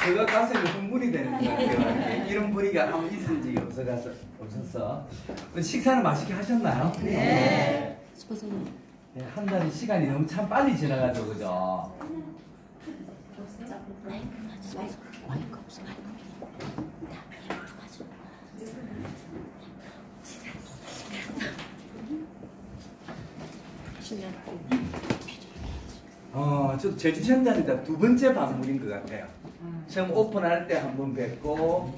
제가 가슴이 흥분이 되는 것 같아요. 이런 분위기가 한번 있은 적이 없었어. 식사는 맛있게 하셨나요? 네. 네, 한 달의 시간이 너무 참 빨리 지나가죠, 그죠? 저도 제주 현장이다 두 번째 방문인 것 같아요. 처음 오픈할 때 한 번 뵙고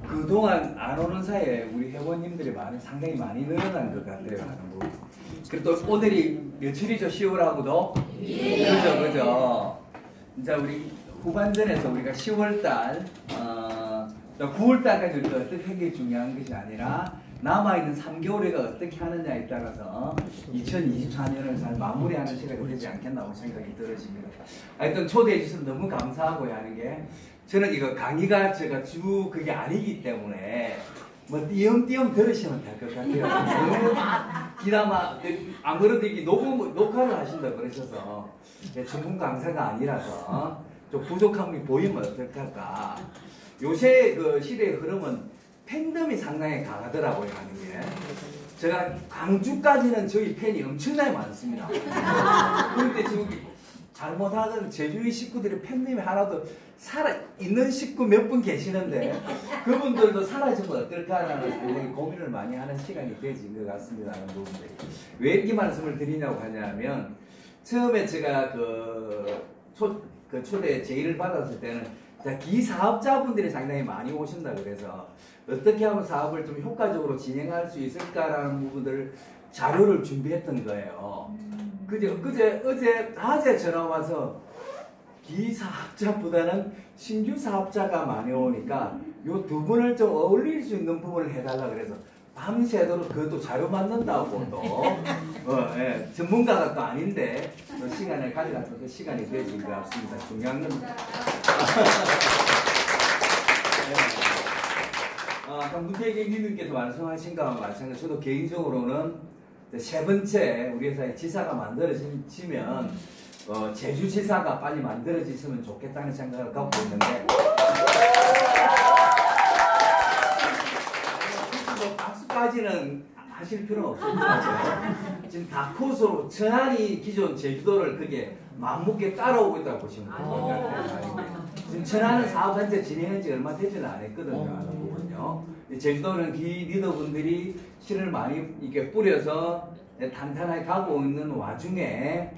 그동안 안 오는 사이에 우리 회원님들이 상당히 많이 늘어난 것 같아요. 그리고 또 오늘이 며칠이죠? 10월하고도? 그죠. 이제 우리 후반전에서 우리가 10월달, 9월달까지 우리가 어떻게 하는 게 중요한 것이 아니라 남아있는 3개월을 어떻게 하느냐에 따라서 2024년을 잘 마무리하는 시간이 되지 않겠나고 생각이 들어집니다. 하여튼 초대해 주셔서 너무 감사하고요. 하는 게 저는 이거 강의가 제가 그게 아니기 때문에 뭐 띄엄띄엄 들으시면 될 것 같아요. 너무 기나마 안 그래도 이게 녹화를 하신다고 그러셔서 전문 강사가 아니라서 좀 부족함이 보이면 어떡할까. 요새 그 시대의 흐름은 팬덤이 상당히 강하더라고요. 하는 게 제가 광주까지는 저희 팬이 엄청나게 많습니다. 그런데 지금 잘못하던 제주의 식구들의 팬덤이 하나도 살아있는 식구 몇 분 계시는데 그분들도 사라지면 어떨까라는 굉장히 고민을 많이 하는 시간이 되진 것 같습니다. 하는 부분들이. 왜 이렇게 말씀을 드리냐고 하냐면 처음에 제가 초대 제의를 받았을 때는 기사업자분들이 상당히 많이 오신다 그래서 어떻게 하면 사업을 좀 효과적으로 진행할 수 있을까라는 부분들 자료를 준비했던 거예요. 어제 낮에 전화 와서 기사업자보다는 신규 사업자가 많이 오니까 요 두 분을 좀 어울릴 수 있는 부분을 해달라 그래서 밤새도록 그것도 자료 만든다고 또 전문가가 또 아닌데 또 시간을 가져가서 또 시간이 되어진 것 같습니다. 중요한 건 아까 문태기 님께서 말씀하신 것과 마찬가지로 저도 개인적으로는 세 번째 우리 회사의 지사가 만들어지면 제주지사가 빨리 만들어졌으면 좋겠다는 생각을 갖고 있는데 박수까지는 하실 필요는 없습니다. 지금 다코스로 천안이 기존 제주도를 그게 맘먹게 따라오고 있다고 보시면 됩니다. 지금 천안은 사업 현재 진행한 지 얼마 되지는 않았거든요. 하는 부분요. 제주도는 리더분들이 실을 많이 이렇게 뿌려서 탄탄하게 가고 있는 와중에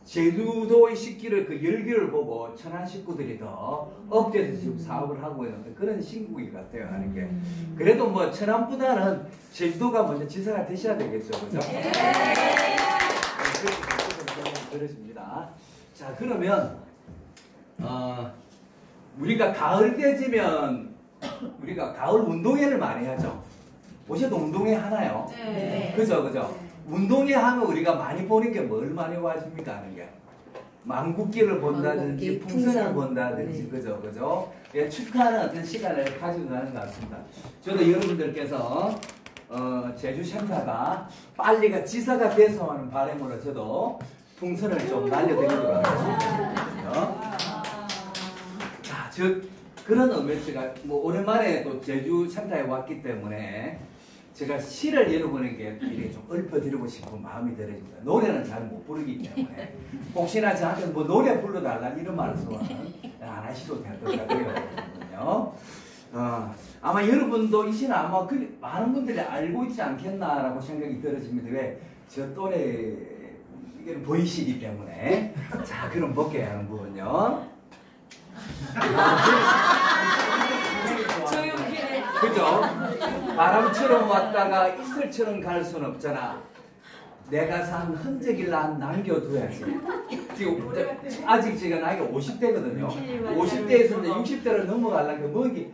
제주도의 식기를 그 열기를 보고 천안 식구들이 더 업돼서 지금 사업을 하고 있는 그런 신국이 같아요. 하는 게 그래도 뭐 천안보다는 제주도가 먼저 지사가 되셔야 되겠죠, 그죠? 그렇습니다. 자, 그러면 우리가 가을 때지면 우리가 가을 운동회를 많이 하죠. 옷에도 운동회 하나요? 네. 그죠. 운동회 하면 우리가 많이 보는 게 뭘 많이 와줍니까? 하는 게 망국기를 본다든지 풍선을 본다든지 그죠. 예, 축하하는 어떤 시간을 가지고 가는 것 같습니다. 저도 여러분들께서 제주센터가 빨리가 지사가 돼서 하는 바람으로 저도 풍선을 좀 날려드리도록 하겠습니다. 자, 그런 의미에서 제가 뭐 오랜만에 또 제주센터에 왔기 때문에 제가 시를 여러분에게 이렇게 좀 읊어드리고 싶은 마음이 들어집니다. 노래는 잘 못 부르기 때문에 혹시나 저한테 뭐 노래 불러달라 이런 말씀은 안 하셔도 될 것 같아요. 아마 여러분도 이 시는 아마 많은 분들이 알고 있지 않겠나라고 생각이 들어집니다. 왜? 저 또래 이게 보이시기 때문에. 자, 그럼 볼게요. 하는 부분요. 그죠? 바람처럼 왔다가 이슬처럼 갈 순 없잖아. 내가 산 흔적을 난 남겨둬야지. 지금 아직 제가 나이가 50대거든요. 50대에서 이제 60대를 넘어가려면 뭐 이게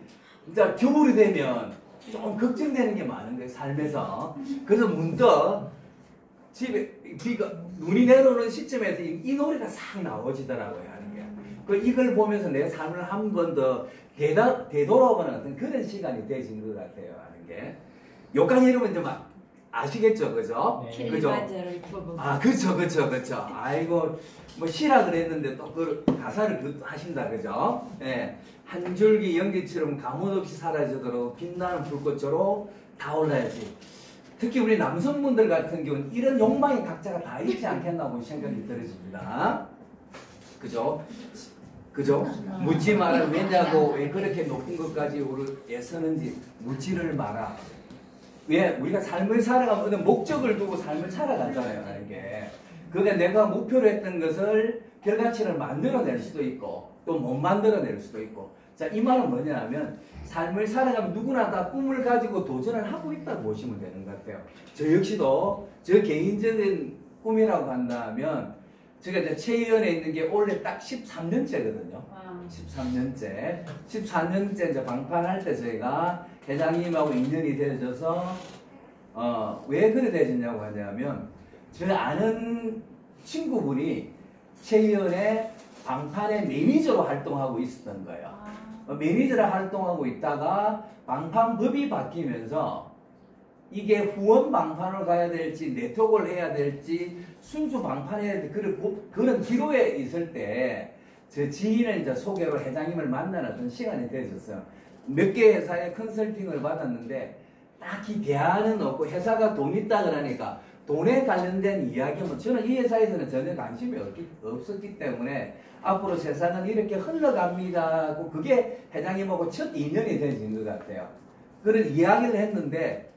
이제 겨울이 되면 좀 걱정되는 게 많은 거예요. 삶에서. 그래서 문득 집에 눈이 내려오는 시점에서 이 노래가 싹 나오지더라고요. 하는 게. 이걸 보면서 내 삶을 한 번 더 되돌아보는 어떤 그런 시간이 되신 것 같아요. 하는 게. 요까지 여러분 좀 아시겠죠, 그죠? 네. 그죠? 아, 그쵸. 아이고, 뭐 시라 그랬는데 또 그 가사를 하신다, 그죠? 예. 한 줄기 연기처럼 가문 없이 사라지도록 빛나는 불꽃으로 타올라야지. 특히 우리 남성분들 같은 경우는 이런 욕망이 각자가 다 있지 않겠나고 생각이 들어집니다. 그죠? 그죠? 묻지 마라. 왜냐고, 왜 그렇게 높은 것까지 애쓰는지 묻지를 마라. 왜? 우리가 삶을 살아가면 어떤 목적을 두고 삶을 살아가잖아요, 이게. 그러니까 내가 목표로 했던 것을 결과치를 만들어낼 수도 있고, 또 못 만들어낼 수도 있고. 자, 이 말은 뭐냐면, 삶을 살아가면 누구나 다 꿈을 가지고 도전을 하고 있다고 보시면 되는 것 같아요. 저 역시도 저 개인적인 꿈이라고 한다면, 제가 이제 체위원에 있는 게 올해 딱 13년째거든요. 13년째. 14년째 이제 방판할 때 저희가 회장님하고 인연이 되어져서, 왜 그래 되어졌냐고 하냐면, 저 아는 친구분이 체위원의 방판의 매니저로 활동하고 있었던 거예요. 매니저로 활동하고 있다가 방판법이 바뀌면서 이게 후원 방판으로 가야 될지 네트워크를 해야 될지 순수 방판해야 될지 그런 기로에 있을 때 제 지인을 이제 소개로 회장님을 만나는 어떤 시간이 되어졌어요. 몇 개 회사에 컨설팅을 받았는데 딱히 대안은 없고 회사가 돈 있다 그러니까 돈에 관련된 이야기면 저는 이 회사에서는 전혀 관심이 없었기 때문에 앞으로 세상은 이렇게 흘러갑니다. 그게 회장님하고 첫 인연이 되어진 것 같아요. 그런 이야기를 했는데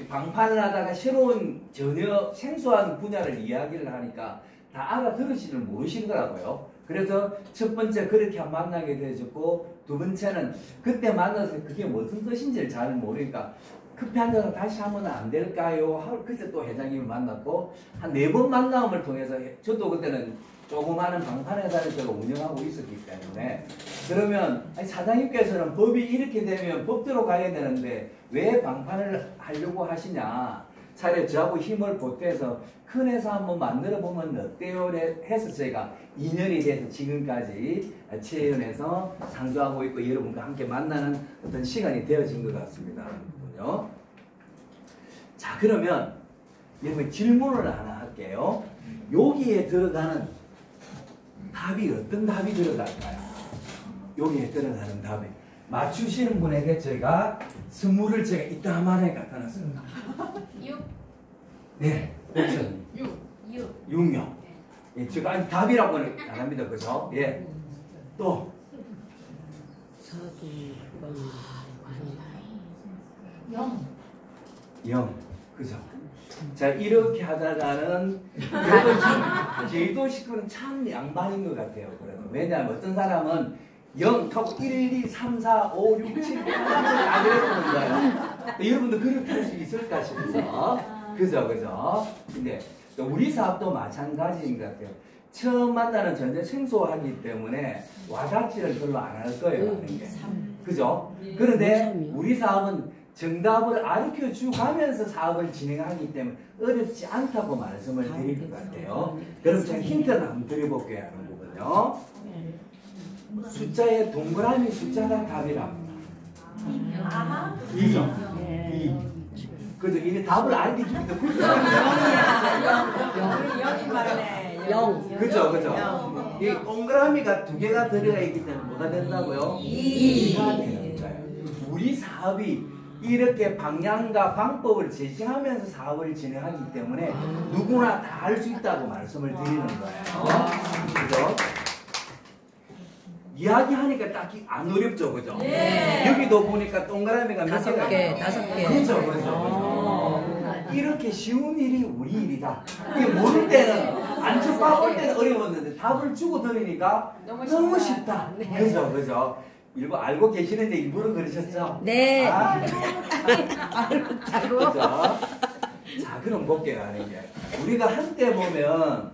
방판을 하다가 새로운 전혀 생소한 분야를 이야기를 하니까 다 알아들으시를 모르시더라고요. 그래서 첫 번째 그렇게 만나게 되어졌고 두 번째는 그때 만나서 그게 무슨 뜻인지를 잘 모르니까 커피 한 잔 다시 하면 안 될까요? 하고 그때 또 회장님을 만났고 한 4번 만남을 통해서 저도 그때는 조그마한 방판회사를 제가 운영하고 있었기 때문에 그러면 아니 사장님께서는 법이 이렇게 되면 법대로 가야 되는데 왜 방판을 하려고 하시냐? 차라리 저하고 힘을 보태서 큰 회사 한번 만들어 보면 어때요? 해서 저희가 2년이 돼서 지금까지 체위원에서 상주하고 있고 여러분과 함께 만나는 어떤 시간이 되어진 것 같습니다. 자, 그러면 여러분 질문을 하나 할게요. 여기에 들어가는 답이 어떤 답이 들어갈까요? 여기에 들어가는 답이 맞추시는 분에게 저희가 선물을 제가 이따만하게 갖다 놨습니다. 6. 네, 옵션 6명. 예, 제가 아니 답이라고는 안 합니다, 그죠? 예. 또 0. 그죠? 자, 이렇게 하다가는 여러분 제주도 식구는 참 양반인 것 같아요. 그래도. 왜냐하면 어떤 사람은 0 하고 1, 2, 3, 4, 5, 6, 7, 8 다 그래보는 거예요. 여러분도 그렇게 할 수 있을까 싶어서. 그죠? 근데 우리 사업도 마찬가지인 것 같아요. 처음 만나는 전혀 생소하기 때문에 와닿지를 별로 안 할 거예요. 하는 게. 그죠? 그런데 우리 사업은 정답을 가르쳐 주가면서 사업을 진행하기 때문에 어렵지 않다고 말씀을 드릴 것 같아요. 그럼 제가 힌트를 한번 드려볼게요. 하는 부분요. 숫자에 동그라미 숫자가 답이랍니다. 2죠. 2. 그죠? 이게 답을 알기 주기도 그죠? 0. 그죠? 이 동그라미가 2개가 들어가 있기 때문에 뭐가 된다고요? 2가 되는 거예요. 우리 사업이 이렇게 방향과 방법을 제시하면서 사업을 진행하기 때문에 누구나 다 할 수 있다고 말씀을 드리는 거예요. 그죠? 이야기하니까 딱히 안 어렵죠, 그죠? 네. 여기도 보니까 동그라미가 몇 개가 있어요? 5개. 그죠. 이렇게 쉬운 일이 우리 일이다. 이게 모를 때는, 안 쳐봐볼 때는 어려웠는데 답을 주고 들으니까 너무 쉽다. 그죠. 일부 알고 계시는데 일부러 그러셨죠? 네. 그죠? 자, 그럼 볼게요, 하는 게. 우리가 한때 보면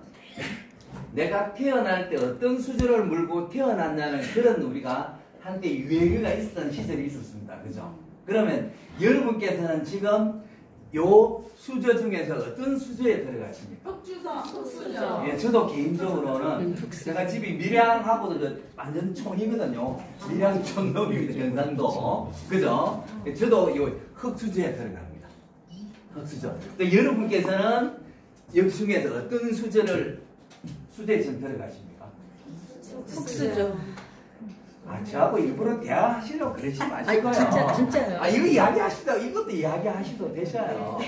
내가 태어날 때 어떤 수저를 물고 태어났냐는 그런 우리가 한때 유행어가 있었던 시절이 있었습니다. 그죠? 그러면 여러분께서는 지금 요 수저 중에서 어떤 수저에 들어가십니까? 흑수저. 예, 저도 개인적으로는 제가 집이 밀양하고도 완전 촌이거든요. 밀양 촌놈입니다. 경상도. 그죠? 저도 요 흑수저에 들어갑니다. 흑수저. 또 여러분께서는 역중에서 어떤 수저에 좀 들어가십니까? 흑수저. 아, 저하고 일부러 대화하시려고 그러지 마시고요. 진짜요. 아, 이거 이야기하시다. 이것도 이야기하셔도 되셔요.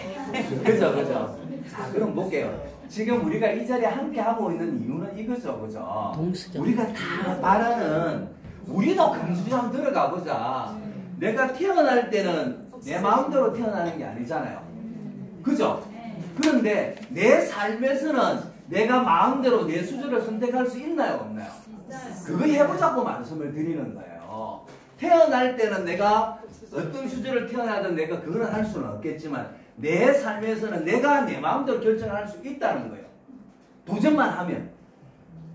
그죠. 자, 그럼 볼게요. 지금 우리가 이 자리에 함께 하고 있는 이유는 이거죠, 그죠? 동수저. 우리가 다 말하는, 우리도 금수저 한번 들어가 보자. 내가 태어날 때는 내 마음대로 태어나는 게 아니잖아요. 그죠? 그런데 내 삶에서는 내가 마음대로 내 수저를 선택할 수 있나요, 없나요? 그거 해보자고 말씀을 드리는 거예요. 태어날 때는 내가 어떤 수저를 태어나든 내가 그걸 할 수는 없겠지만 내 삶에서는 내가 내 마음대로 결정할 수 있다는 거예요. 도전만 하면.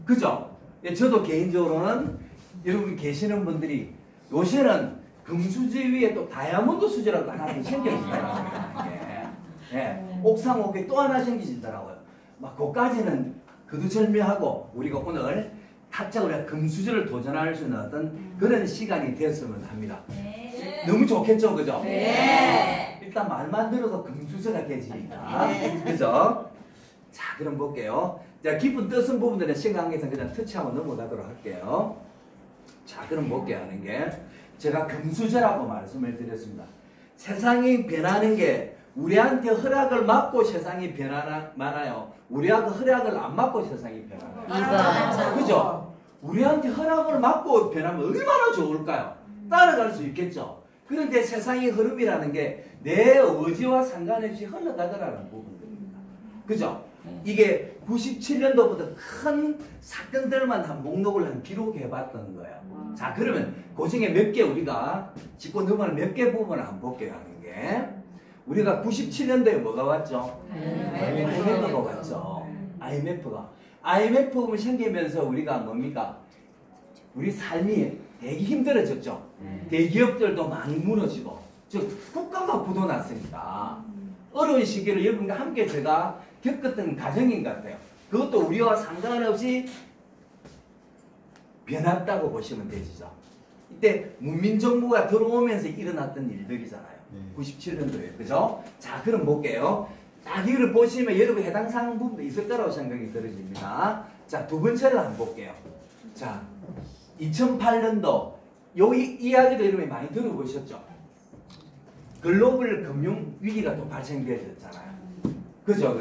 그죠? 예, 저도 개인적으로는 여러분 계시는 분들이 요새는 금수저 위에 또 다이아몬드 수저라고 하나 생겨있더라고요. 예, 옥상옥에 또 하나 생기시더라고요. 막 그까지는 그두절미하고 우리가 오늘 각자 우리가 금수저를 도전할 수 있는 어떤 그런 시간이 되었으면 합니다. 네. 너무 좋겠죠, 그죠? 네. 일단 말만 들어도 금수저가 되지니까. 그죠? 자, 그럼 볼게요. 자, 깊은 뜻은 부분들은 시간 관계상 그냥 터치하고 넘어가도록 할게요. 자, 그럼 볼게요 하는 게 제가 금수저라고 말씀을 드렸습니다. 세상이 변하는 게 우리한테 허락을 받고 세상이 변하나요? 우리한테 허락을 안 받고 세상이 변하나요? 그죠? 우리한테 허락을 받고 변하면 얼마나 좋을까요? 따라갈 수 있겠죠? 그런데 세상의 흐름이라는 게 내 의지와 상관없이 흘러가더라는 부분들입니다. 그죠? 이게 97년도부터 큰 사건들만 한 목록을 한 기록해봤던 거예요. 자, 그러면 그 중에 몇 개 우리가 짚고 넘어가는 몇 개 부분을 한번 볼게요 하는 게 우리가 97년도에 뭐가 왔죠? IMF가 왔죠. IMF가 생기면서 우리가 뭡니까? 우리 삶이 되게 힘들어졌죠. 대기업들도 많이 무너지고 즉 국가가 부도났으니까 어려운 시기를 여러분과 함께 제가 겪었던 과정인 것 같아요. 그것도 우리와 상관없이 변했다고 보시면 되시죠. 이때 문민정부가 들어오면서 일어났던 일들이잖아요. 97년도에. 그죠? 자, 그럼 볼게요. 자, 이거를 보시면 여러분 해당 사항 부분도 있을 거라고 생각이 들어집니다. 자, 두 번째를 한번 볼게요. 자, 2008년도 요 이야기도 여러분이 많이 들어보셨죠? 글로벌 금융 위기가 또 발생되었잖아요. 그죠?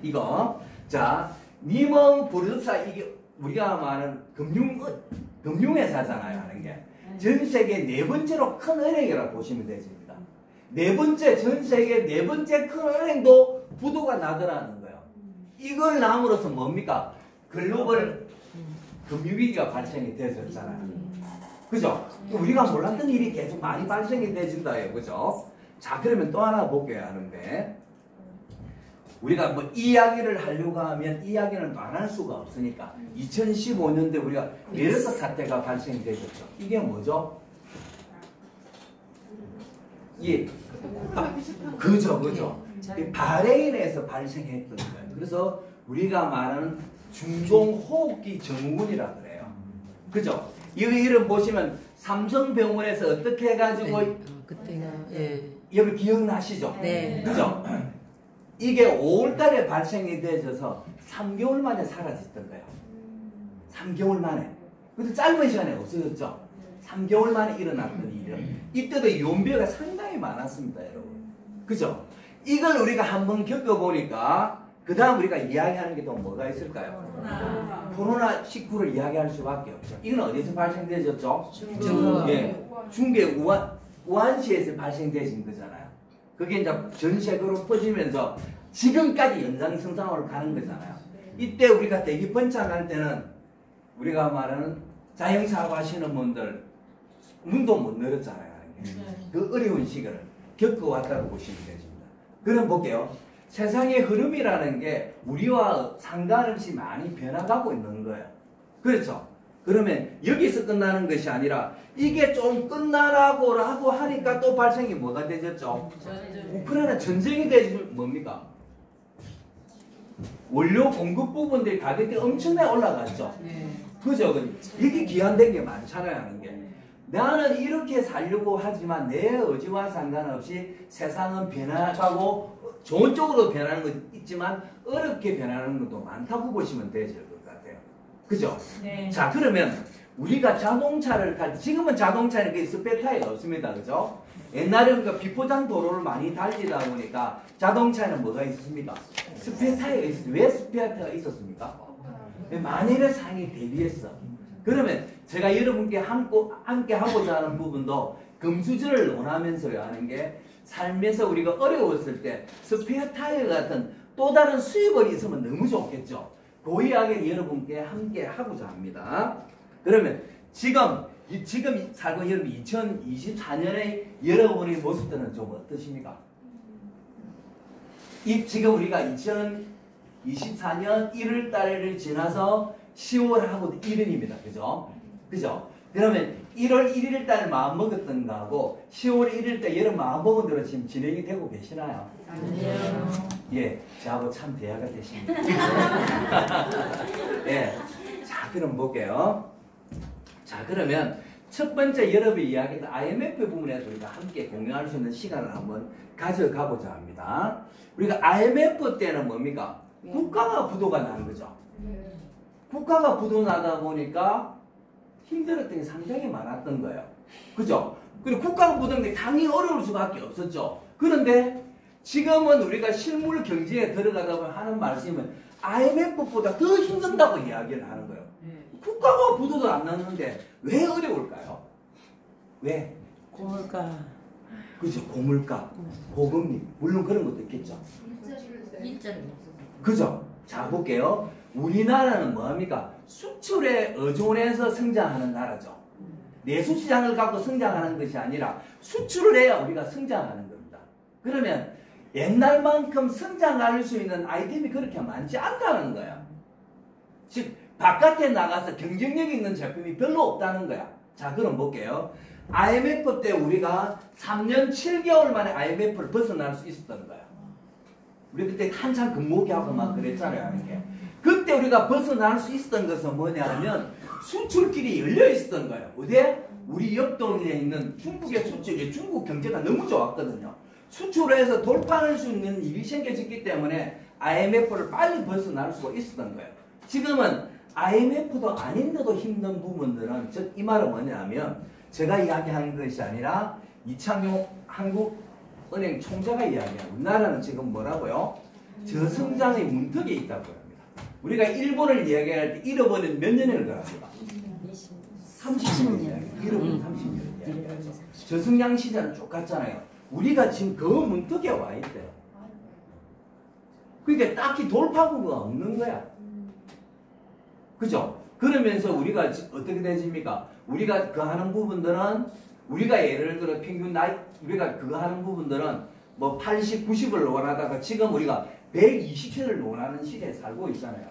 이거. 자, 니먼 브러더스 이게 우리가 말하는 금융회사잖아요, 하는 게. 전 세계 네 번째로 큰 은행이라고 보시면 되십니다. 전 세계 네 번째 큰 은행도 부도가 나더라는 거예요. 이걸 남으로써 뭡니까? 글로벌 금융위기가 발생이 되었잖아요. 그죠? 우리가 몰랐던 일이 계속 많이 발생이 되진다요. 그죠? 자, 그러면 또 하나 볼게요 하는데 우리가 뭐 이야기를 하려고 하면 이야기는 안 할 수가 없으니까 2015년도에 우리가 메르스 사태가 발생되었죠. 이게 뭐죠? 예. 그죠. 바레인에서 발생했던 거예요. 그래서 우리가 말하는 중동호흡기 증후군이라 그래요. 그죠? 이런 보시면 삼성병원에서 어떻게 해가지고 그때가 여러분 기억나시죠? 네. 그죠? 이게 5월달에 발생이 되어서 3개월 만에 사라졌던 거예요. 3개월 만에. 근데 짧은 시간에 없어졌죠? 3개월 만에 일어났던 일이에요. 이때도 연비가 상당히 많았습니다, 여러분. 그죠? 이걸 우리가 한번 겪어보니까 그 다음 우리가 이야기하는 게 또 뭐가 있을까요? 코로나19를 이야기할 수밖에 없죠. 이건 어디서 발생되었죠? 중국. 예, 중국의 우한시에서 발생되신 거잖아요. 그게 이제 전 세계로 퍼지면서 지금까지 연장선상으로 가는 거잖아요. 이때 우리가 대기 번창할 때는 우리가 말하는 자영사업 하시는 분들 문도 못 열었잖아요. 그 어려운 시기를 겪어왔다고 보시면 되십니다. 그럼 볼게요. 세상의 흐름이라는 게 우리와 상관없이 많이 변화가고 있는 거예요. 그렇죠? 그러면 여기서 끝나는 것이 아니라 이게 좀 끝나라고 하니까 또 발생이 뭐가 되졌죠? 우크라이나 전쟁이 되지 뭡니까? 원료 공급 부분들이 가격이 엄청나게 올라갔죠. 그죠? 이게 기한된 게 많잖아요. 하는 게. 나는 이렇게 살려고 하지만 내 의지와 상관없이 세상은 변화가고 좋은 쪽으로 변하는 것도 있지만 어렵게 변하는 것도 많다고 보시면 되실 것 같아요. 그죠? 네. 자, 그러면 우리가 자동차를 탈 때, 지금은 자동차는 그 스페어 타이어가 없습니다. 그죠? 옛날에 우리가 비포장 도로를 많이 달리다 보니까 자동차에는 뭐가 있었습니까? 스페어 타이어가 있었어요. 왜 스페어 타이어가 있었습니까? 만일의 상황에 대비했어. 그러면 제가 여러분께 함께 하고자 하는 부분도 금수저를 논하면서 하는 게 삶에서 우리가 어려웠을 때 스페어 타이어 같은 또 다른 수입원이 있으면 너무 좋겠죠. 그 이야기를 여러분께 함께 하고자 합니다. 그러면 지금 살고 여러분 2024년의 여러분의 모습들은 좀 어떠십니까? 지금 우리가 2024년 1월 달을 지나서 10월하고 1일입니다. 그죠? 그죠? 그러면 1월 1일 달 마음먹었던 거하고 10월 1일 때 여러분 마음먹은 대로 지금 진행이 되고 계시나요? 아니요. 예, 저하고 참 대화가 되십니다. 예. 자, 그럼 볼게요. 자, 그러면 첫 번째 여러분의 이야기는 IMF 부분에서 우리가 함께 공유할 수 있는 시간을 한번 가져가보자 합니다. 우리가 IMF 때는 뭡니까? 국가가 부도가 나는 거죠. 국가가 부도나다 보니까 힘들었던 게 상당히 많았던 거예요. 그죠? 그리고 국가가 부도는 당연히 어려울 수밖에 없었죠. 그런데 지금은 우리가 실물 경제에 들어가다 보면 하는 말씀은 IMF보다 더 힘든다고 이야기를 하는 거예요. 국가가 부도도 안 났는데 왜 어려울까요? 왜? 고물가. 그죠? 고물가, 고금리, 물론 그런 것도 있겠죠. 일자리. 그죠? 자, 볼게요. 우리나라는 뭐합니까? 수출에 의존해서 성장하는 나라죠. 내수시장을 갖고 성장하는 것이 아니라 수출을 해야 우리가 성장하는 겁니다. 그러면 옛날만큼 성장할 수 있는 아이템이 그렇게 많지 않다는 거야. 즉 바깥에 나가서 경쟁력 있는 제품이 별로 없다는 거야. 자, 그럼 볼게요. IMF 때 우리가 3년 7개월 만에 IMF를 벗어날 수 있었던 거야. 우리 그때 한참 근무기하고 막 그랬잖아요. 이렇게. 그때 우리가 벗어날 수 있었던 것은 뭐냐면 수출길이 열려 있었던 거예요. 어디에? 우리 옆동에 있는 중국의 수출이 중국 경제가 너무 좋았거든요. 수출을 해서 돌파할 수 있는 일이 생겨졌기 때문에 IMF를 빨리 벗어날 수가 있었던 거예요. 지금은 IMF도 아닌데도 힘든 부분들은 즉 이 말은 뭐냐면 제가 이야기하는 것이 아니라 이창용 한국은행 총재가 이야기하는 우리나라는 지금 뭐라고요? 저성장의 문턱에 있다고 합니다. 우리가 일본을 이야기할 때 잃어버린 몇 년을 걸었습니까? 30년 잃어버린 30년 이야기하죠. 저성장 시장은 똑같잖아요. 우리가 지금 그 문턱에 와 있대요. 그러니까 딱히 돌파구가 없는 거야. 그죠? 그러면서 우리가 어떻게 되십니까? 우리가 그 하는 부분들은 우리가 예를 들어 평균 나이 우리가 그거 하는 부분들은 뭐 80, 90을 원하다가 지금 우리가 120세를 논하는 시대에 살고 있잖아요.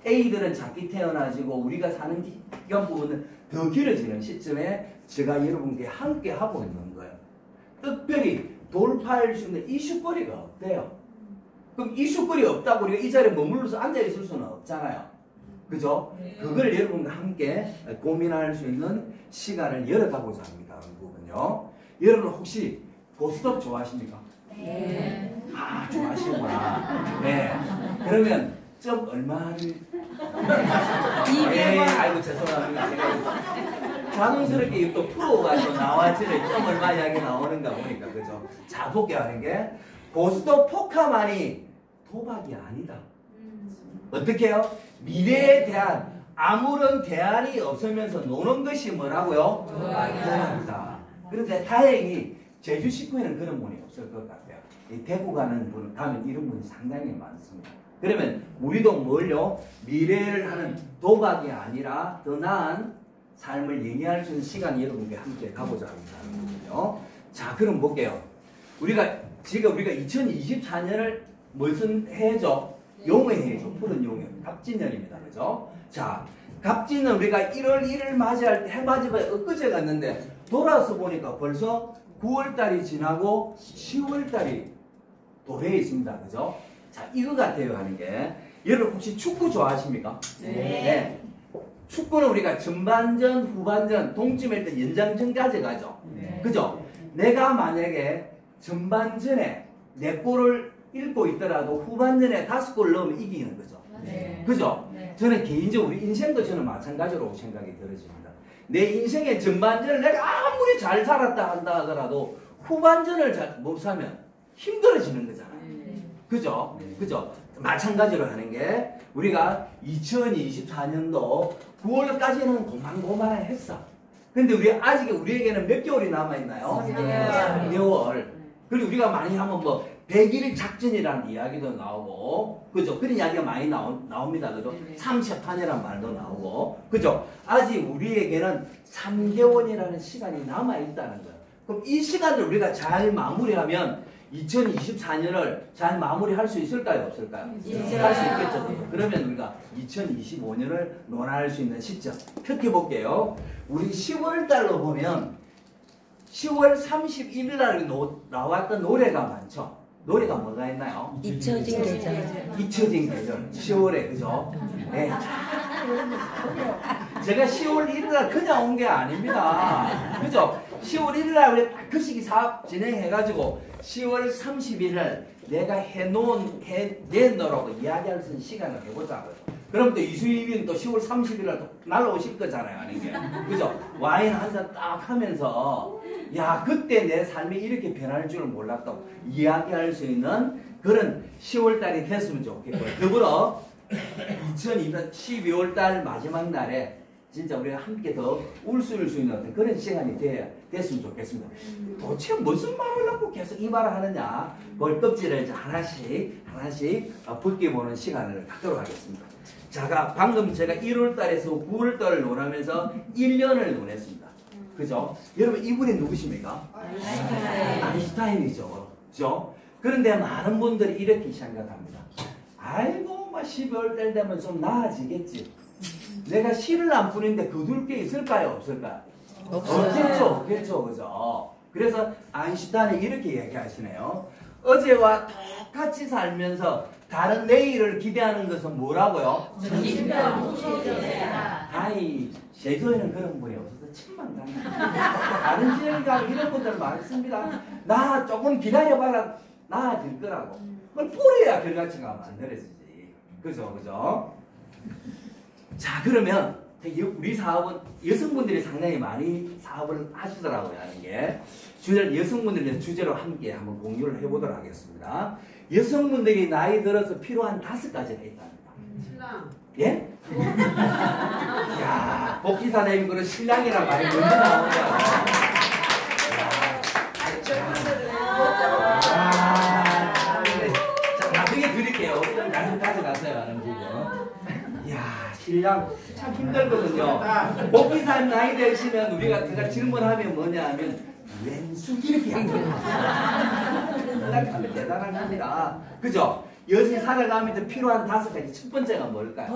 A들은 작게 태어나지고 우리가 사는 기간 부분은 더 길어지는 시점에 제가 여러분께 함께 하고 있는 거예요. 특별히 돌파할 수 있는 이슈거리가 없대요. 그럼 이슈거리 없다고 우리가 이 자리에 머물러서 앉아있을 수는 없잖아요. 그죠? 그걸 여러분과 함께 고민할 수 있는 시간을 열어가고자 합니다. 그 부분요. 여러분 혹시 고스톱 좋아하십니까? 네. 아, 좋아하시구나. 네. 그러면 점 얼마를? 200원. 아이고 죄송합니다. 제가 자연스럽게 또 프로가지고 나와지를 점 얼마 이야기 나오는가 보니까 그죠? 자, 볼게요 하는 게 고스톱 포카만이 도박이 아니다. 어떻게 해요? 미래에 대한 아무런 대안이 없으면서 노는 것이 뭐라고요? 도박이다. 그런데 다행히 제주 식구에는 그런 분이 없을 것 같아요. 이 대구 가는 분 가면 이런 분이 상당히 많습니다. 그러면 우리도 뭘요? 미래를 하는 도박이 아니라 더 나은 삶을 얘기할 수 있는 시간이 여러분께 함께 가보자 합니다. 자, 그럼 볼게요. 우리가 2024년을 무슨 해죠? 용의 해죠. 푸른 용의 갑진년입니다. 그죠? 자, 갑진년 우리가 1월 1일 맞이할 때 해맞이가 엊그제 갔는데 돌아서 보니까 벌써 9월달이 지나고 10월달이 도래해 있습니다. 그죠? 자, 이거 같아요 하는 게 여러분 혹시 축구 좋아하십니까? 네. 축구는 우리가 전반전, 후반전, 동점일 때 연장전까지 가죠. 그죠? 내가 만약에 전반전에 네 골을 읽고 있더라도 후반전에 5골 넣으면 이기는 거죠. 네. 그죠? 네. 저는 개인적으로 우리 인생도 저는 마찬가지로 생각이 들어집니다. 내 인생의 전반전을 내가 아무리 잘 살았다 한다 하더라도 후반전을 잘 못 사면 힘들어지는 거잖아요. 그죠? 그죠? 마찬가지로 하는 게 우리가 2024년도 9월까지는 고만고만했어. 근데 우리에게는 몇 개월이 남아있나요? 3개월. 그리고 우리가 많이 하면 뭐 100일 작전이라는 이야기도 나오고, 그죠? 그런 이야기가 많이 나옵니다. 그죠? 30판이라는 말도 나오고, 그죠? 아직 우리에게는 3개월이라는 시간이 남아있다는 거예요. 그럼 이 시간을 우리가 잘 마무리하면 2024년을 잘 마무리할 수 있을까요? 없을까요? 할 수 있겠죠. 그러면 우리가 2025년을 논할 수 있는 시점. 특히 볼게요. 우리 10월 달로 보면 10월 31일 날 나왔던 노래가 많죠. 노래가 뭐가 있나요? 잊혀진 계절. 잊혀진 계절. 10월에, 그죠? 네. 제가 10월 1일 날 그냥 온 게 아닙니다. 그죠? 10월 1일 날 우리 그 시기 사업 진행해가지고 10월 30일 날 내가 내놓으라고 이야기할 수 있는 시간을 해보자고요. 그럼 또 이수희는 또 10월 30일 날 날라오실 거잖아요. 아닌 게. 그죠? 와인 한 잔 딱 하면서 야, 그때 내 삶이 이렇게 변할 줄은 몰랐다고 이야기할 수 있는 그런 10월 달이 됐으면 좋겠고요. 더불어 2020년 12월 달 마지막 날에 진짜 우리가 함께 더 울수 있는 그런 시간이 됐으면 좋겠습니다. 도대체 무슨 말을 하고 계속 이 말을 하느냐. 벌껍질을 이제 하나씩 벗겨보는 시간을 갖도록 하겠습니다. 자, 방금 제가 1월 달에서 9월 달을 논하면서 1년을 논했습니다. 그죠? 여러분 이분이 누구십니까? 아인슈타인이죠. 그죠? 그런데 많은 분들이 이렇게 생각합니다. 아이고, 12월 달 되면 좀 나아지겠지. 내가 실을 안 뿌리는데 거둘 게 있을까요? 없을까요? 없겠죠. 그죠? 그래서 아인슈타인이 이렇게 얘기하시네요. 어제와 똑같이 살면서 다른 내일을 기대하는 것은 뭐라고요? 아이, 제주에는 그런 분이 없어서 천만 다행이다. 다른 지역에 가면 이런 분들 많습니다. 나 조금 기다려봐라. 나아질 거라고. 그걸 뿌려야 결과치가 만들어지지. 그죠? 자, 그러면 우리 사업은 여성분들이 상당히 많이 사업을 하시더라고요. 하는 게 주제를 여성분들의 주제로 함께 한번 공유를 해보도록 하겠습니다. 여성분들이 나이 들어서 필요한 5가지가 있답니다. 신랑. 예? 야, 복지사 내비고는 신랑이란 말이 먼저 나오죠. 자, 나중에 드릴게요. 나중에 가져가세요. 하는 부분. 이야, 신랑 참 힘들거든요. 복지사 나이 되시면 제가 질문하면 뭐냐 하면 왼수 이렇게 생각하면 대단한 겁니다. 그죠? 여신 살아가면서 필요한 5가지. 첫 번째가 뭘까요?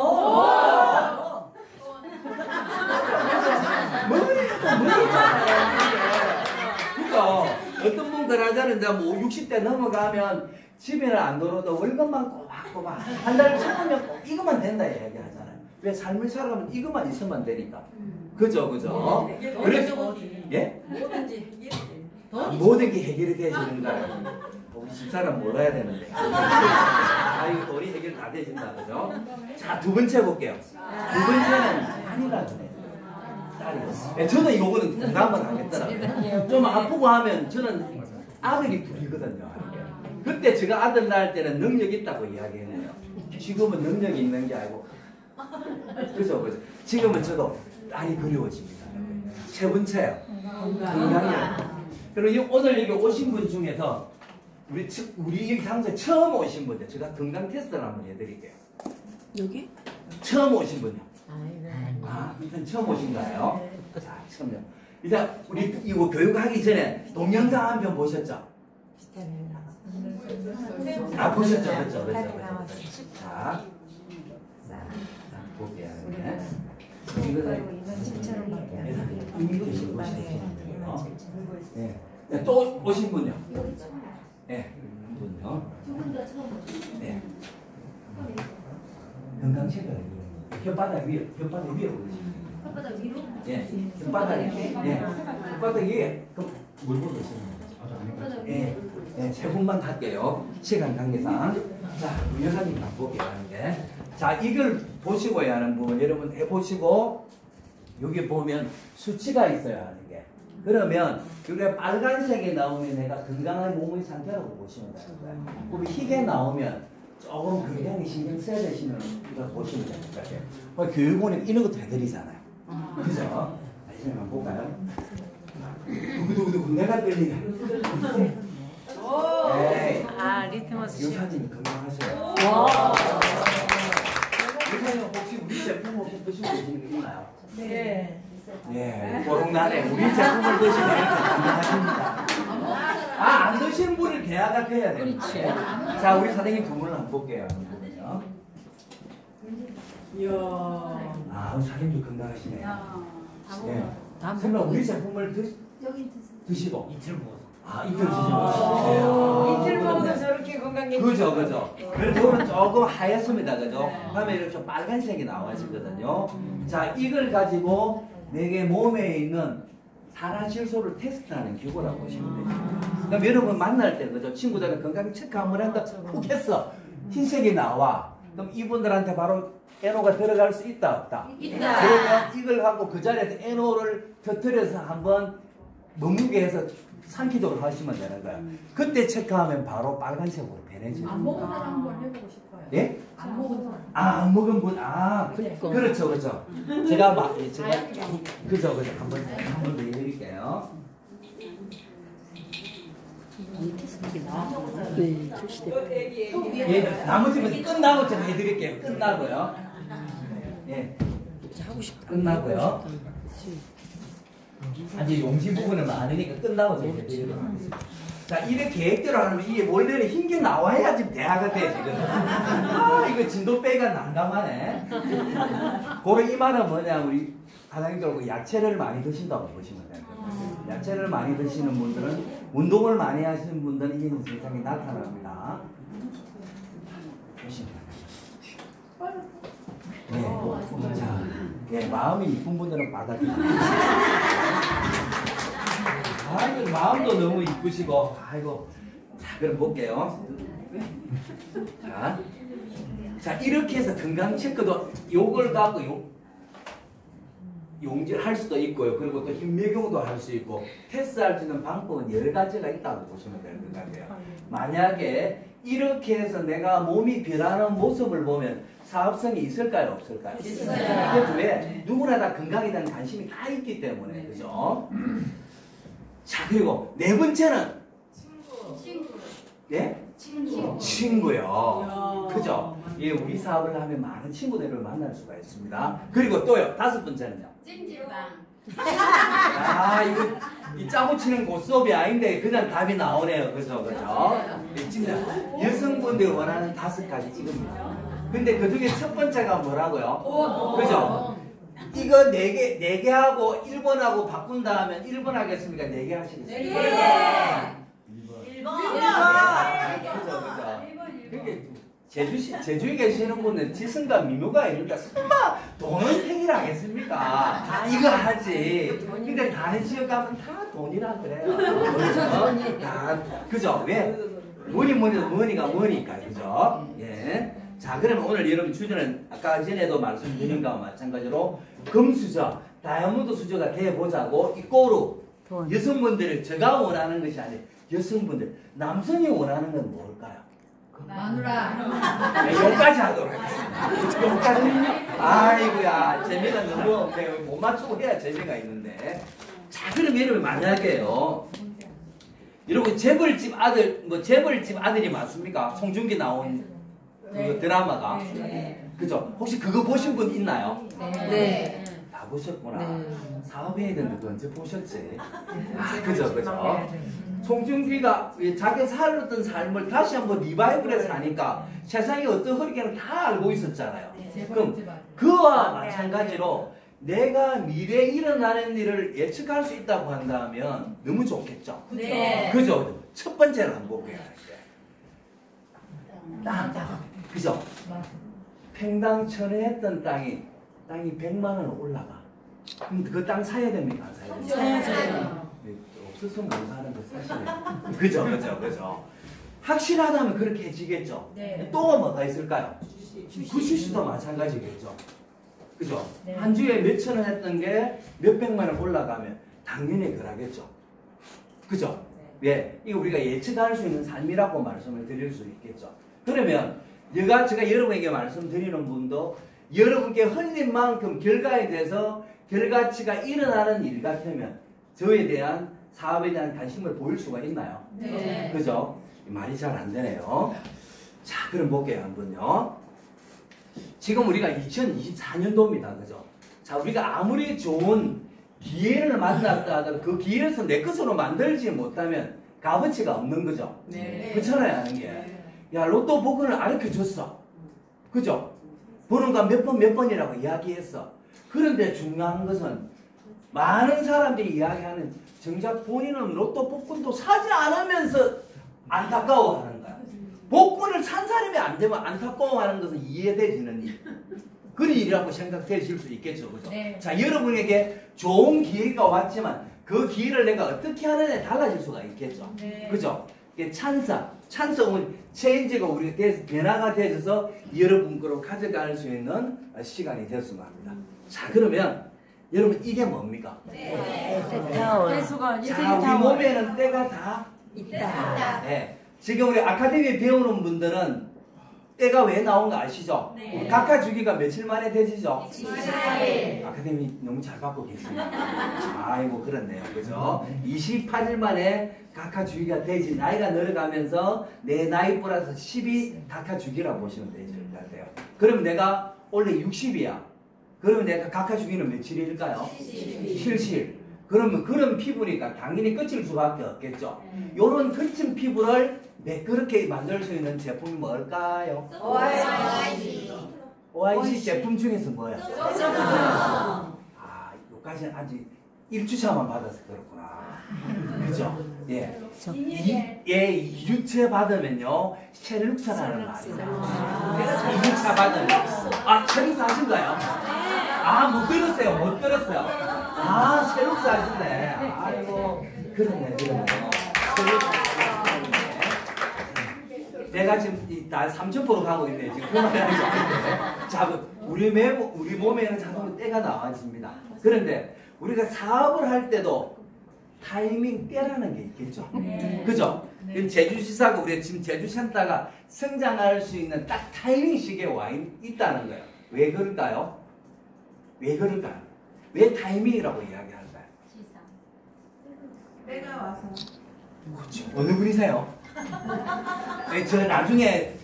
그죠? 어떤 분 그러자는 뭐 60대 넘어가면 집에는 안 들어도 월급만 꼬박꼬박 한 달 참으면 꼭 이것만 된다 얘기하잖아요. 왜 삶을 살아가면 이것만 있으면 되니까. 그죠? 그래서 예? 모든 게 해결이 되시는가요? 우리 집사람 몰라야 되는데. 아이고, 돈이 해결 다 되신다, 그죠? 자, 2번째 볼게요. 2번째는 딸이라 그래요. 딸이요. 저는 이거는 공감을 하겠더라고요. 좀 아프고 하면 저는 아들이 둘이거든요. 그때 제가 아들 낳을 때는 능력 있다고 이야기했네요. 지금은 능력이 있는 게 아니고. 그죠? 지금은 저도 딸이 그리워집니다. 3번째요. 건강이요. 그리고 오늘 여기 오신 분 중에서 우리 여기 장소에 처음 오신 분들 제가 건강 테스트를 한번 해드릴게요. 여기? 처음 오신 분요. 일단 처음 오신 거예요. 자, 처음요. 일단 우리 이거 교육하기 전에 동영상 한 편 보셨죠? 보셨죠? 그렇죠. 자, 볼게요. 이거는 임금실 보시죠. 네. 또 오신 분요. 네, 분요. 네. 건강체크를 혓바닥 위에 올리시면 혓바닥 위로? 예, 혓바닥 위에 혓바닥 위에 물 보고 있습니다. 예, 예, 세 분만 할게요. 시간 관계상. 자, 우리 여사님 한번 볼게요. 하는 게. 자, 이걸 보시고야 하는 부분 여러분 해보시고 여기 보면 수치가 있어야 하는 게. 그러면 여기가 빨간색에 나오면 내가 건강한 몸의 상태라고 보시면 되는 거예요. 그리고 희게 나오면 조금 굉장히 신경 써야 되시는 이거 보시면 되는 거예요. 교육원에 이런 것도 해드리잖아요. 그죠? 이제 한번 볼까요? 누구 내가 끌리네. 네. 아, 리트머스. 여사님 건강하셔요. 여사님 혹시 우리 제품 혹시 드시고 계시는 게 있나요? 네. 예, 보름날에 우리 제품을 드시면 건강하십니다. 안 드시는 분을 계약을 해야 돼요. 자, 우리 사장님 두 분을 한번 볼게요. 우리 사장님도 건강하시네요. 네. 설마 우리 제품을 드시고 이틀 먹어서 이틀 드시고 이틀 먹어도 저렇게 건강해. 그죠. 그래서 이거는 조금 하얗습니다. 그죠? 다음에 이렇게 빨간색이 나와지거든요. 자, 이걸 가지고 내게 몸에 있는 산화질소를 테스트하는 기구라고 보시면 되죠. 그럼 여러분 만날 때 그죠? 친구들은 건강 체크 한번 한다. 훅 했어. 흰색이 나와. 그럼 이분들한테 바로 NO가 들어갈 수 있다 없다? 있다. 그러면 이걸 갖고 그 자리에서 NO를 터뜨려서 한번 먹무게 해서 삼키도록 하시면 되는 거예요. 그때 체크하면 바로 빨간색으로 변해지는 안 먹은 거예요. 사람 한번 해보고 싶어요. 예? 안 먹은 사람. 안 먹은 분, 그러니까. 그렇죠. 제가 그죠. 한번 더 해드릴게요. 네, 출시됐고. 예, 나머지는 끝나고 제가 해드릴게요. 끝나고요. 예, 하고 싶다. 끝나고요. 아직 용지 부분은 많으니까 끝나고 제가 해드리도록 하겠습니다. 자, 이래 계획대로 하면 이게 원래는 흰 게 나와야지 대화가 돼, 지금. 이거 진도빼기가 난감하네. 그런 이 말은 뭐냐, 우리 사장님들 야채를 많이 드신다고 보시면 됩니다. 야채를 많이 드시는 분들은, 운동을 많이 하시는 분들은 이게 증상이 나타납니다. 보시면 네. 자, 예, 마음이 이쁜 분들은 받아들여요. 아이고, 마음도 너무 이쁘시고, 아이고. 자, 그럼 볼게요. 자, 이렇게 해서 건강 체크도 요걸 갖고 용지를 할 수도 있고요. 그리고 또 흰매경도 할 수 있고, 테스트할 수 있는 방법은 여러 가지가 있다고 보시면 될 것 같아요. 만약에 이렇게 해서 내가 몸이 변하는 모습을 보면 사업성이 있을까요? 없을까요? 있어요. 그래서 왜? 누구나 다 건강에 대한 관심이 다 있기 때문에. 그죠? 자, 그리고 네 번째는 친구. 예? 친구요. 그죠? 예, 우리 사업을 하면 많은 친구들을 만날 수가 있습니다. 그리고 또요, 다섯 번째는요. 찜질방. 이거 이 짜고치는 고수업이 아닌데 그냥 답이 나오네요. 그죠? 예, 진짜 여성분들이 원하는 5가지 이겁니다. 근데 그 중에 첫 번째가 뭐라고요? 그죠? 이거 4개 하고 1번하고 바꾼다 하면 1번 하겠습니까? 4개 하시겠습니까? 1번. 그죠. 그게 제주에 계시는 분은 지성과 미모가 있는데 설마 돈은 행위를 하겠습니까? 이거 하지. 근데 다른 지역 가면 다 돈이라 그래요. 그죠? 왜? 뭐니가 뭐니까. 그죠? 예. 자, 그러면 오늘 여러분 주제는 아까 전에도 말씀드린 것과 마찬가지로 금수저, 다이아몬드 수저가 돼보자고 이 꼬루 여성분들을 제가 원하는 것이 아니라 여성분들, 남성이 원하는 건 뭘까요? 마누라. 여기까지 하도록 하겠습니다. 여기까지. 아이고야, 재미가 너무 못 맞추고 해야 재미가 있는데. 자, 그럼 여러분 만약에요. 여러분 재벌집 아들이 맞습니까? 송중기 나온 그 드라마가. 그죠? 혹시 그거 보신 분 있나요? 네. 다 보셨구나. 네. 사업해야 되는데 그거 언제 보셨지? 그죠. 송중기가 자기 살았던 삶을 다시 한번 리바이벌해서 하니까 세상이 어떤 흐르기는 다 알고 있었잖아요. 그럼 그와 마찬가지로 내가 미래에 일어나는 일을 예측할 수 있다고 한다면 너무 좋겠죠. 네. 그죠. 첫 번째는 한번 볼게요. 그죠. 팽당천에 했던 땅이 100만 원 올라가. 그럼 그 땅 사야 됩니까? 안 사야 됩니까? 사야죠. 없어서 못 사는데 사실은. 그죠. 확실하다면 그렇게 해지겠죠. 네. 또 뭐가 있을까요? 주식도 마찬가지겠죠. 그죠? 네. 한 주에 몇천 원 했던 게 몇백만 원 올라가면 당연히 그러겠죠. 그죠? 예, 이거 우리가 예측할 수 있는 삶이라고 말씀을 드릴 수 있겠죠. 그러면 제가 여러분에게 말씀드리는 분도 여러분께 흘린 만큼 결과에 대해서 결과치가 일어나는 일 같으면 저에 대한 사업에 대한 관심을 보일 수가 있나요? 네. 그죠? 말이 잘 안 되네요. 자, 그럼 볼게요, 한번요. 지금 우리가 2024년도입니다. 그죠? 자, 우리가 아무리 좋은 기회를 만났다 하더라도 그 기회에서 내 것으로 만들지 못하면 값어치가 없는 거죠. 네. 그렇잖아요, 하는 게. 야, 로또 복권을 알려 줬어. 그죠? 보는 거 몇 번이라고 이야기했어. 그런데 중요한 것은 많은 사람들이 이야기하는 정작 본인은 로또 복권도 사지 않으면서 안타까워하는 거야. 복권을 산 사람이 안 되면 안타까워하는 것은 이해되지는 일. 그런 일이라고 생각되실 수 있겠죠. 그죠? 네. 자, 여러분에게 좋은 기회가 왔지만 그 기회를 내가 어떻게 하느냐에 달라질 수가 있겠죠. 네. 그죠? 이게 찬성은 체인지가 우리가 변화가 되어서 여러분 거로 가져갈 수 있는 시간이 되었으면 합니다. 자, 그러면 여러분 이게 뭡니까? 배수건 자, 우리 몸에는 때가 다 있다. 네. 지금 우리 아카데미 배우는 분들은 때가 왜 나온 거 아시죠? 네. 각하 주기가 며칠 만에 되시죠? 24일. 아카데미 너무 잘 받고 계십니다. 아이고 그렇네요. 그죠? 28일 만에 각하 주기가 되지. 나이가 늘어가면서 내 나이 플러스 10이 각하 주기라고 보시면 되실 것 같아요. 그러면 내가 원래 60이야. 그러면 내가 각하 주기는 며칠일까요? 70일. 그러면 그런 피부니까 당연히 끝일 수밖에 없겠죠. 요런 거친 피부를 매끄럽게 만들 수 있는 제품이 뭘까요? OIC 제품 중에서 뭐야? 아, 요까지는 아직 1주차만 받아서 그렇구나. 그죠? 예. 예, 2주차 받으면요, 셀룩사라는 말이 나와요. 그래서 2주차 받으면. 아, 셀룩사 하신가요? 아, 못 들었어요. 아, 셀룩사 하시네. 아이고, 그러네. 내가 지금 나 3,000% 가고 있네. 지금 그 말이 아닌데. 자, 우리 몸에는 자동으로 때가 나와 있습니다. 그런데 우리가 사업을 할 때도 타이밍 때라는 게 있겠죠. 그죠? 제주시사가 우리가 지금 제주센터가 성장할 수 있는 딱 타이밍 시기에 와 있다는 거예요. 왜 그럴까요? 왜 타이밍이라고 이야기할까요? 때가 와서. 그렇죠. 어느 분이세요? 네, 저 나중에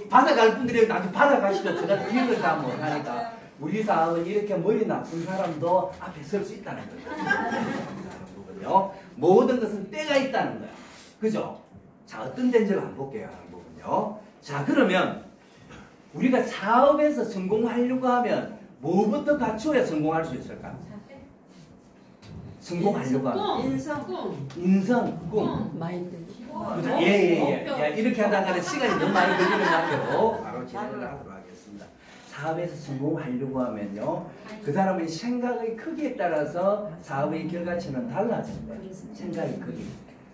받아갈 분들이 나중에 받아가시죠. 제가 기억을 다 못하니까 우리 사업은 이렇게 머리 나쁜 사람도 앞에 설 수 있다는 거예요. 모든 것은 때가 있다는 거야. 그죠? 자, 어떤 데인지를 한번 볼게요. 부분요. 자, 그러면 우리가 사업에서 성공하려고 하면 뭐부터 갖춰야 성공할 수 있을까? 성공하려고 하면 인성, 꿈. 마인드. 그죠? 예. 이렇게 하다가는 시간이 너무 많이 걸리는 관계로 바로 진행을 하도록 하겠습니다. 사업에서 성공하려고 하면요, 그 사람의 생각의 크기에 따라서 사업의 결과치는 달라진다. 생각의 크기.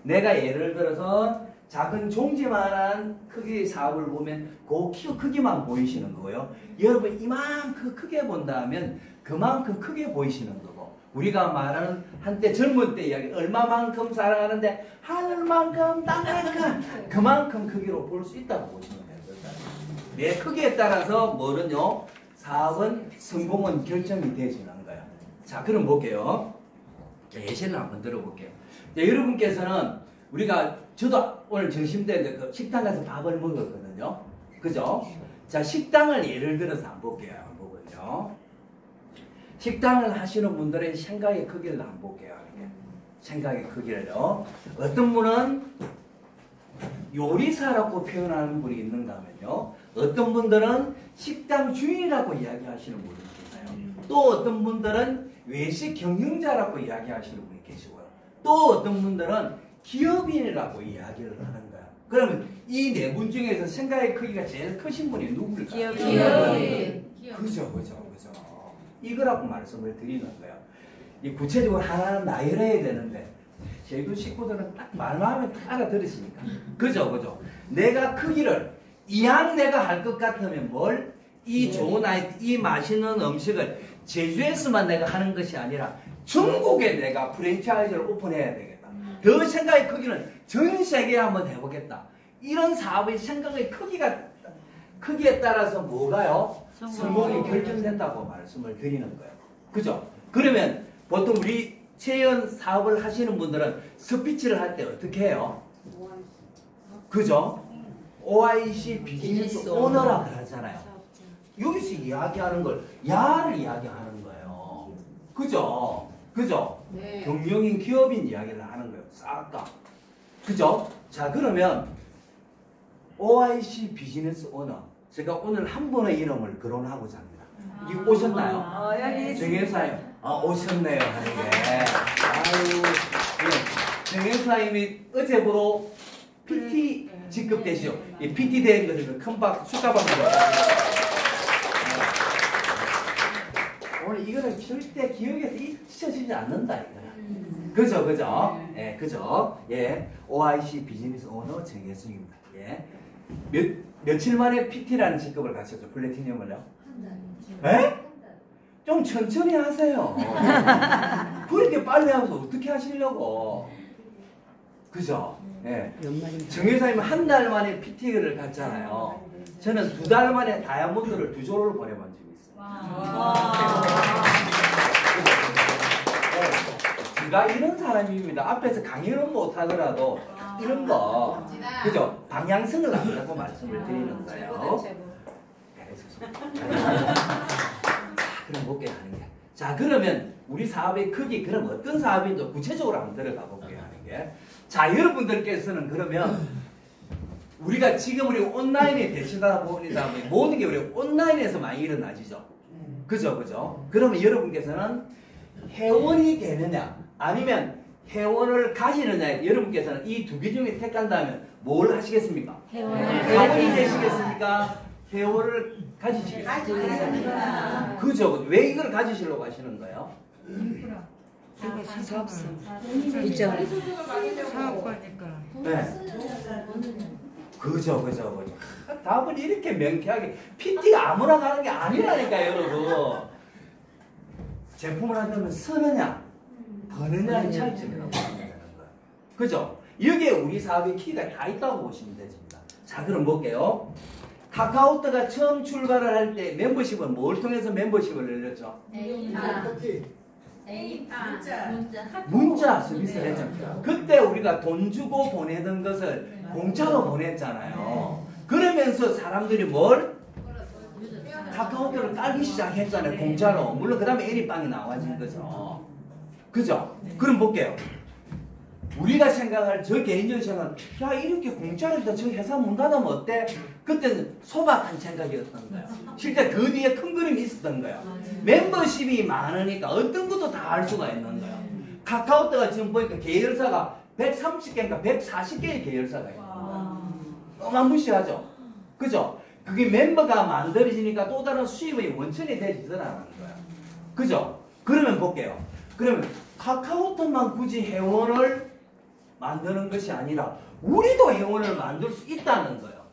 내가 예를 들어서 작은 종지만한 크기의 사업을 보면 그 크기만 보이시는 거고요. 여러분 이만큼 크게 본다면 그만큼 크게 보이시는 거고. 우리가 말하는 한때 젊을 때 이야기 얼마만큼 사랑하는데 하늘만큼 땅만큼 그만큼 크기로 볼 수 있다고 보시면 됩니다. 내 크기에 따라서 뭐는요, 사업은 성공은 결정이 되지는 거예요. 자, 그럼 볼게요. 예시를 한번 들어볼게요. 자, 여러분께서는 저도 오늘 점심때 그 식당 가서 밥을 먹었거든요. 그죠? 자, 식당을 예를 들어서 한번 볼게요. 식당을 하시는 분들의 생각의 크기를 한번 볼게요. 생각의 크기를요. 어떤 분은 요리사라고 표현하는 분이 있는가 하면요. 어떤 분들은 식당 주인이라고 이야기하시는 분이 계세요. 또 어떤 분들은 외식 경영자라고 이야기하시는 분이 계시고요. 또 어떤 분들은 기업인이라고 이야기를 하는 거야. 그러면 이 네 분 중에서 생각의 크기가 제일 크신 분이 누구일까요? 기업인. 그죠. 이거라고 말씀을 드리는 거예요. 이 구체적으로 하나는 나열해야 되는데 제주 식구들은 딱 말만 하면 다 알아들으시니까. 그죠? 내가 크기를 이왕 내가 할 것 같으면 뭘? 이 좋은 아이템, 이 맛있는 음식을 제주에서만 내가 하는 것이 아니라 중국에 내가 프랜차이즈를 오픈해야 되겠다. 더 생각의 크기는 전 세계에 한번 해보겠다. 이런 사업의 생각의 크기에 따라서 뭐가요? 성공이 결정된다고 말씀을 드리는 거예요. 그죠? 그러면 보통 우리 체험 사업을 하시는 분들은 스피치를 할 때 어떻게 해요? 그죠? OIC 비즈니스 오너라 그러잖아요. 여기서 이야기하는 걸 야를 이야기하는 거예요. 그죠? 네. 경영인 기업인 이야기를 하는 거예요. 싹 다. 그죠? 자, 그러면 OIC 비즈니스 오너. 제가 오늘 한 분의 이름을 거론하고자 합니다. 이게 오셨나요? 여기 정혜사님. 오셨네요. 하는 게. 아유. 정혜사님이 어제부로 PT 직급되시죠? 이 PT 된 것을 큰 박수 축하합니다. 오늘 이거는 절대 기억에서 잊혀지지 않는다 이거야. 그죠? 예, 그죠? 예, OIC 비즈니스 오너 정혜승입니다. 예, 며칠 만에 PT라는 직급을 가셨죠? 플래티넘을요? 예? 좀 천천히 하세요. 그렇게 빨리 하면서 어떻게 하시려고? 그죠? 예. 정혜사님은 한 달 만에 PT를 갔잖아요. 저는 2달 만에 다이아몬드를 2조를 보내본 적이 있어요. 제가 이런 사람입니다. 앞에서 강의는 못하더라도 이런 거, 그죠? 방향성을 안다고 말씀을 드리는 거예요. 그럼 볼게요 하는 게. 자, 그러면 우리 사업의 크기, 그럼 어떤 사업인지 구체적으로 한번 들어가 볼게요 하는 게. 자, 여러분들께서는 그러면 우리가 지금 우리 온라인에 대치다 보니다 모든 게 우리 온라인에서 많이 일어나지죠. 그죠? 그러면 여러분께서는 회원이 되느냐 아니면 회원을 가지느냐, 여러분께서는 이 두 개 중에 택한다면 뭘 하시겠습니까? 회원이 되시겠습니까? 회원을 가지시겠습니까? 그죠? 왜 이걸 가지시려고 하시는 거예요? 사업성. 있죠. 사업가니까. 네. 그죠. 답은 이렇게 명쾌하게 PT가 아무나 가는 게 아니라니까요, 여러분. 제품을 한다면 쓰느냐, 버느냐의 차이점이라고 하는 거예요. 그죠? 여기에 우리 사업의 키가 다 있다고 보시면 됩니다. 자, 그럼 볼게요. 카카오톡가 처음 출발을 할 때 멤버십은 뭘 통해서 멤버십을 열렸죠? 문자 서비스를 했죠. 그때 우리가 돈 주고 보내던 것을 공짜로 보냈잖아요. 그러면서 사람들이 뭘? 카카오톡을 깔기 시작했잖아요. 공짜로. 물론 그 다음에 애니빵이 나와진 거죠. 그죠? 그럼 볼게요. 우리가 생각할, 저 개인적인 생각은, 야, 이렇게 공짜로 저 회사 문 닫으면 어때? 그때는 소박한 생각이었던 거예요. 실제 그 뒤에 큰 그림이 있었던 거예요. 멤버십이 많으니까 어떤 것도 다 할 수가 있는 거예요. 카카오톡가 지금 보니까 계열사가 130개인가 140개의 계열사가 있어요. 어마무시하죠? 그죠? 그게 멤버가 만들어지니까 또 다른 수입의 원천이 되지더라는 거예요. 그죠? 그러면 볼게요. 그러면 카카오톡만 굳이 회원을 만드는 것이 아니라 우리도 회원을 만들 수 있다는 거예요.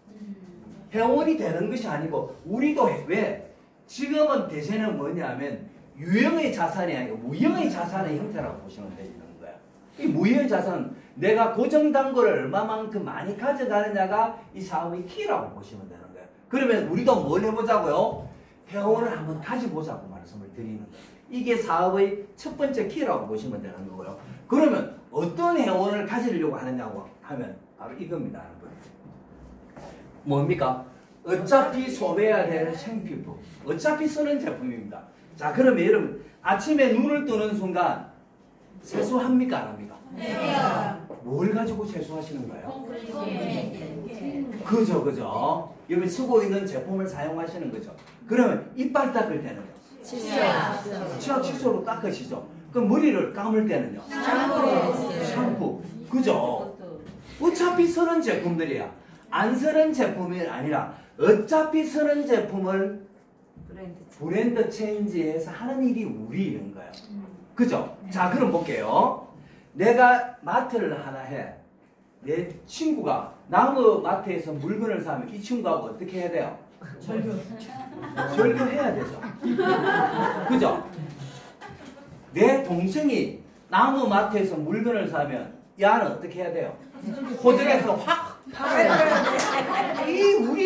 회원이 되는 것이 아니고 우리도 왜? 지금은 대세는 뭐냐면 유형의 자산이 아니고 무형의 자산의 형태라고 보시면 되는 거예요. 이 무형의 자산은 내가 고정 단골을 얼마만큼 많이 가져가느냐가 이 사업의 키라고 보시면 되는 거예요. 그러면 우리도 뭘 해보자고요? 회원을 한번 가져보자고 말씀을 드리는 거예요. 이게 사업의 첫 번째 키라고 보시면 되는 거고요. 그러면 어떤 회원을 가지려고 하느냐고 하면 바로 이겁니다. 뭡니까? 어차피 소비해야 되는 생필품. 어차피 쓰는 제품입니다. 자, 그러면 여러분 아침에 눈을 뜨는 순간 세수합니까? 안 합니까? 네. 뭘 가지고 세수하시는 거예요? 그죠. 여기 쓰고 있는 제품을 사용하시는 거죠. 그러면 이빨 닦을 때는요? 치약 칫솔로 닦으시죠. 그럼 머리를 감을 때는요? 샴푸. 그죠? 어차피 쓰는 제품들이야. 안 쓰는 제품이 아니라 어차피 쓰는 제품을 브랜드 체인지해서 하는 일이 우리 일인 거예요. 그죠? 자, 그럼 볼게요. 내가 마트를 하나 해. 내 친구가 나무 마트에서 물건을 사면 이 친구하고 어떻게 해야 돼요? 절교해야 되죠. 그죠? 내 동생이 나무 마트에서 물건을 사면 이 아는 어떻게 해야 돼요? 호적에서 확 팔아야 돼. 이 우리